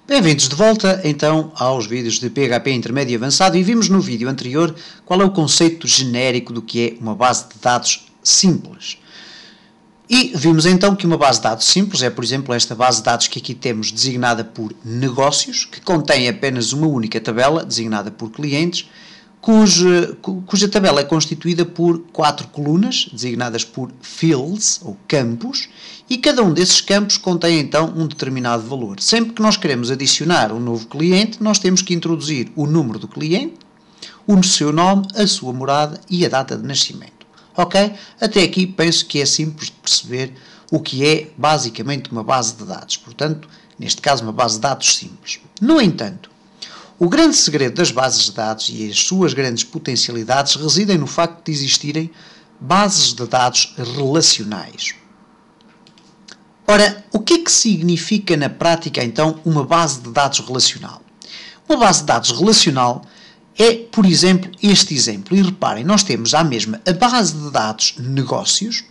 Bem-vindos de volta, então, aos vídeos de PHP intermédio e avançado, e vimos no vídeo anterior qual é o conceito genérico do que é uma base de dados simples. E vimos então que uma base de dados simples é, por exemplo, esta base de dados que aqui temos designada por negócios, que contém apenas uma única tabela, designada por clientes, cuja tabela é constituída por 4 colunas, designadas por fields, ou campos, e cada um desses campos contém então um determinado valor. Sempre que nós queremos adicionar um novo cliente, nós temos que introduzir o número do cliente, o seu nome, a sua morada e a data de nascimento. Ok? Até aqui penso que é simples de perceber o que é basicamente uma base de dados. Portanto, neste caso, uma base de dados simples. No entanto, o grande segredo das bases de dados e as suas grandes potencialidades residem no facto de existirem bases de dados relacionais. Ora, o que é que significa na prática então uma base de dados relacional? Uma base de dados relacional é, por exemplo, este exemplo. E reparem, nós temos à mesma a base de dados negócios.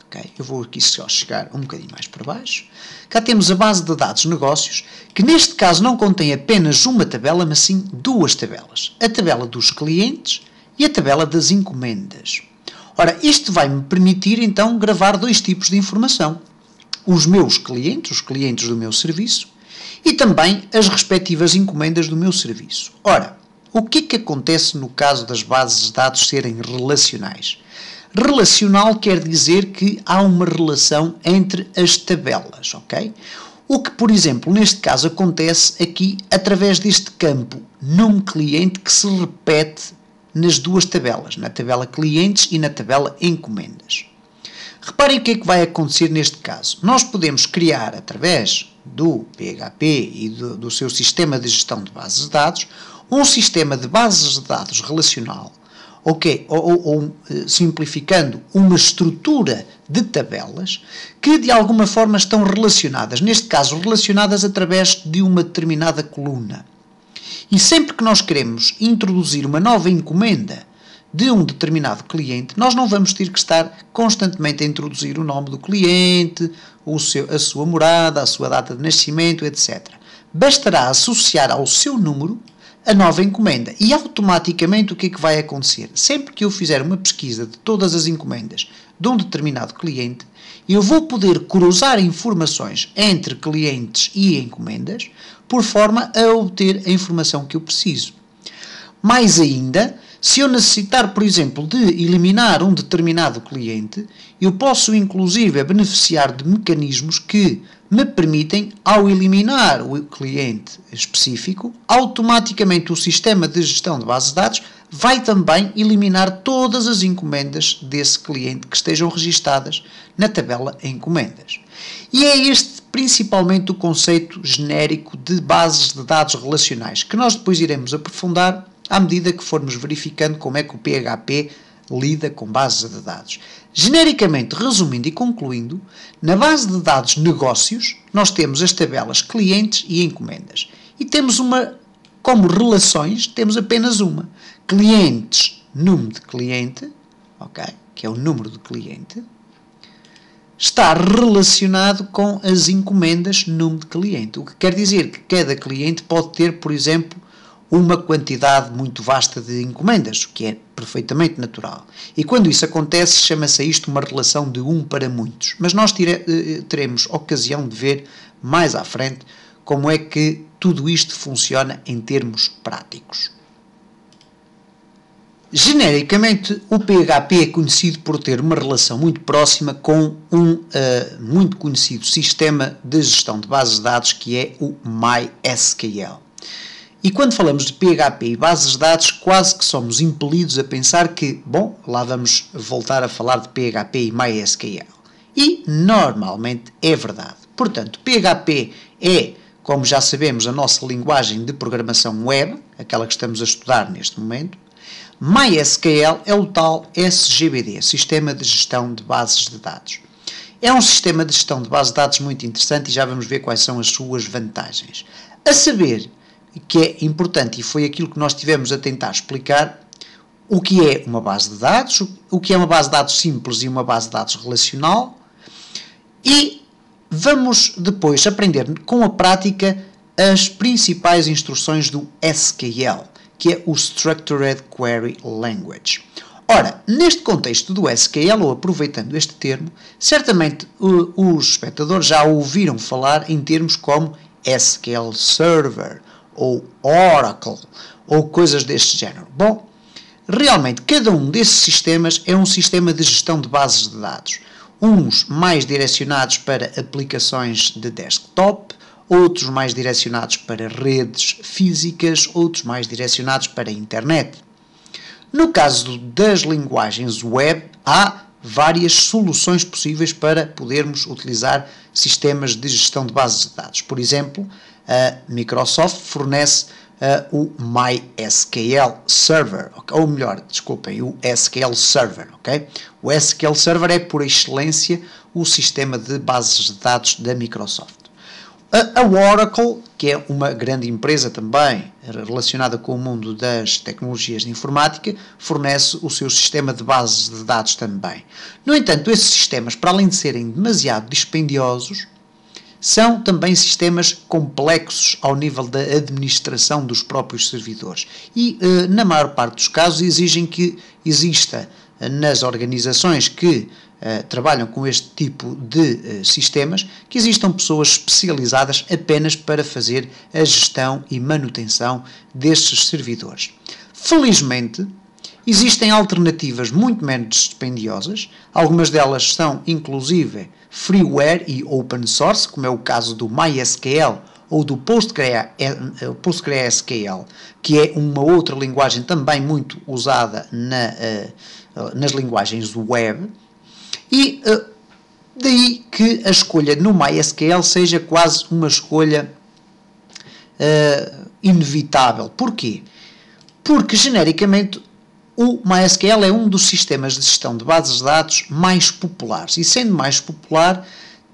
Okay, eu vou aqui só chegar um bocadinho mais para baixo. Cá temos a base de dados negócios, que neste caso não contém apenas uma tabela, mas sim duas tabelas. A tabela dos clientes e a tabela das encomendas. Ora, isto vai-me permitir então gravar dois tipos de informação. Os meus clientes, os clientes do meu serviço, e também as respectivas encomendas do meu serviço. Ora, o que é que acontece no caso das bases de dados serem relacionais? Relacional quer dizer que há uma relação entre as tabelas, ok? O que, por exemplo, neste caso acontece aqui através deste campo nome cliente que se repete nas duas tabelas, na tabela clientes e na tabela encomendas. Reparem o que é que vai acontecer neste caso. Nós podemos criar, através do PHP e do seu sistema de gestão de bases de dados, um sistema de bases de dados relacional, ok? Ou simplificando, uma estrutura de tabelas que de alguma forma estão relacionadas, neste caso relacionadas através de uma determinada coluna. E sempre que nós queremos introduzir uma nova encomenda de um determinado cliente, nós não vamos ter que estar constantemente a introduzir o nome do cliente, a sua morada, a sua data de nascimento, etc. Bastará associar ao seu número a nova encomenda e automaticamente o que é que vai acontecer? Sempre que eu fizer uma pesquisa de todas as encomendas de um determinado cliente, eu vou poder cruzar informações entre clientes e encomendas por forma a obter a informação que eu preciso. Mais ainda, se eu necessitar, por exemplo, de eliminar um determinado cliente, eu posso inclusive beneficiar de mecanismos que me permitem, ao eliminar o cliente específico, automaticamente o sistema de gestão de bases de dados vai também eliminar todas as encomendas desse cliente que estejam registadas na tabela encomendas. E é este principalmente o conceito genérico de bases de dados relacionais, que nós depois iremos aprofundar à medida que formos verificando como é que o PHP lida com bases de dados. Genericamente, resumindo e concluindo, na base de dados negócios, nós temos as tabelas clientes e encomendas. E temos como relações, temos apenas uma. Clientes, número de cliente, ok, que é o número do cliente, está relacionado com as encomendas, número de cliente. O que quer dizer que cada cliente pode ter, por exemplo, uma quantidade muito vasta de encomendas, o que é perfeitamente natural. E quando isso acontece, chama-se a isto uma relação de um para muitos. Mas nós teremos ocasião de ver mais à frente como é que tudo isto funciona em termos práticos. Genericamente, o PHP é conhecido por ter uma relação muito próxima com um muito conhecido sistema de gestão de bases de dados que é o MySQL. E quando falamos de PHP e bases de dados, quase que somos impelidos a pensar que, bom, lá vamos voltar a falar de PHP e MySQL. E, normalmente, é verdade. Portanto, PHP é, como já sabemos, a nossa linguagem de programação web, aquela que estamos a estudar neste momento. MySQL é o tal SGBD, Sistema de Gestão de Bases de Dados. É um sistema de gestão de bases de dados muito interessante e já vamos ver quais são as suas vantagens. A saber, que é importante, e foi aquilo que nós tivemos a tentar explicar, o que é uma base de dados, o que é uma base de dados simples e uma base de dados relacional, e vamos depois aprender com a prática as principais instruções do SQL, que é o Structured Query Language. Ora, neste contexto do SQL, ou aproveitando este termo, certamente os espectadores já ouviram falar em termos como SQL Server, ou Oracle, ou coisas deste género. Bom, realmente, cada um desses sistemas é um sistema de gestão de bases de dados. Uns mais direcionados para aplicações de desktop, outros mais direcionados para redes físicas, outros mais direcionados para a internet. No caso das linguagens web, há várias soluções possíveis para podermos utilizar sistemas de gestão de bases de dados. Por exemplo, a Microsoft fornece o MySQL Server, ou melhor, desculpem, o SQL Server, ok? O SQL Server é, por excelência, o sistema de bases de dados da Microsoft. A Oracle, que é uma grande empresa também relacionada com o mundo das tecnologias de informática, fornece o seu sistema de bases de dados também. No entanto, esses sistemas, para além de serem demasiado dispendiosos, são também sistemas complexos ao nível da administração dos próprios servidores e, na maior parte dos casos, exigem que exista nas organizações que trabalham com este tipo de sistemas, que existam pessoas especializadas apenas para fazer a gestão e manutenção destes servidores. Felizmente, existem alternativas muito menos dispendiosas, algumas delas são inclusive freeware e open source, como é o caso do MySQL ou do PostgreSQL, que é uma outra linguagem também muito usada nas linguagens web, e daí que a escolha no MySQL seja quase uma escolha inevitável. Porquê? Porque, genericamente, o MySQL é um dos sistemas de gestão de bases de dados mais populares e, sendo mais popular,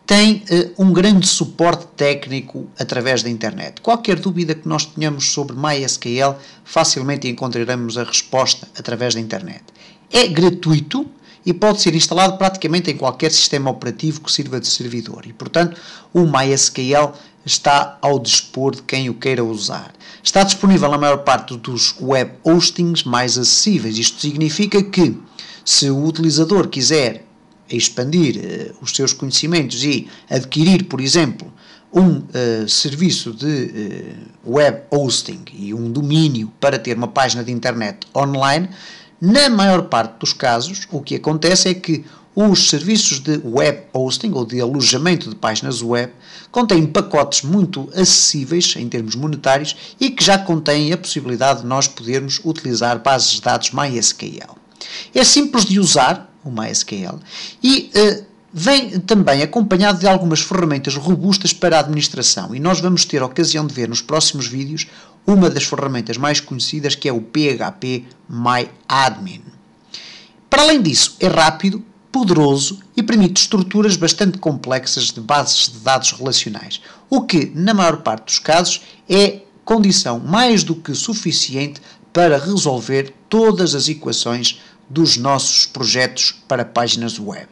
tem um grande suporte técnico através da internet. Qualquer dúvida que nós tenhamos sobre MySQL, facilmente encontraremos a resposta através da internet. É gratuito e pode ser instalado praticamente em qualquer sistema operativo que sirva de servidor e, portanto, o MySQL está ao dispor de quem o queira usar. Está disponível na maior parte dos web hostings mais acessíveis. Isto significa que, se o utilizador quiser expandir os seus conhecimentos e adquirir, por exemplo, um serviço de web hosting e um domínio para ter uma página de internet online, na maior parte dos casos, o que acontece é que os serviços de web hosting ou de alojamento de páginas web contêm pacotes muito acessíveis em termos monetários e que já contêm a possibilidade de nós podermos utilizar bases de dados MySQL. É simples de usar o MySQL e vem também acompanhado de algumas ferramentas robustas para a administração e nós vamos ter a ocasião de ver nos próximos vídeos uma das ferramentas mais conhecidas, que é o PHP MyAdmin. Para além disso, é rápido, poderoso e permite estruturas bastante complexas de bases de dados relacionais, o que, na maior parte dos casos, é condição mais do que suficiente para resolver todas as equações dos nossos projetos para páginas web.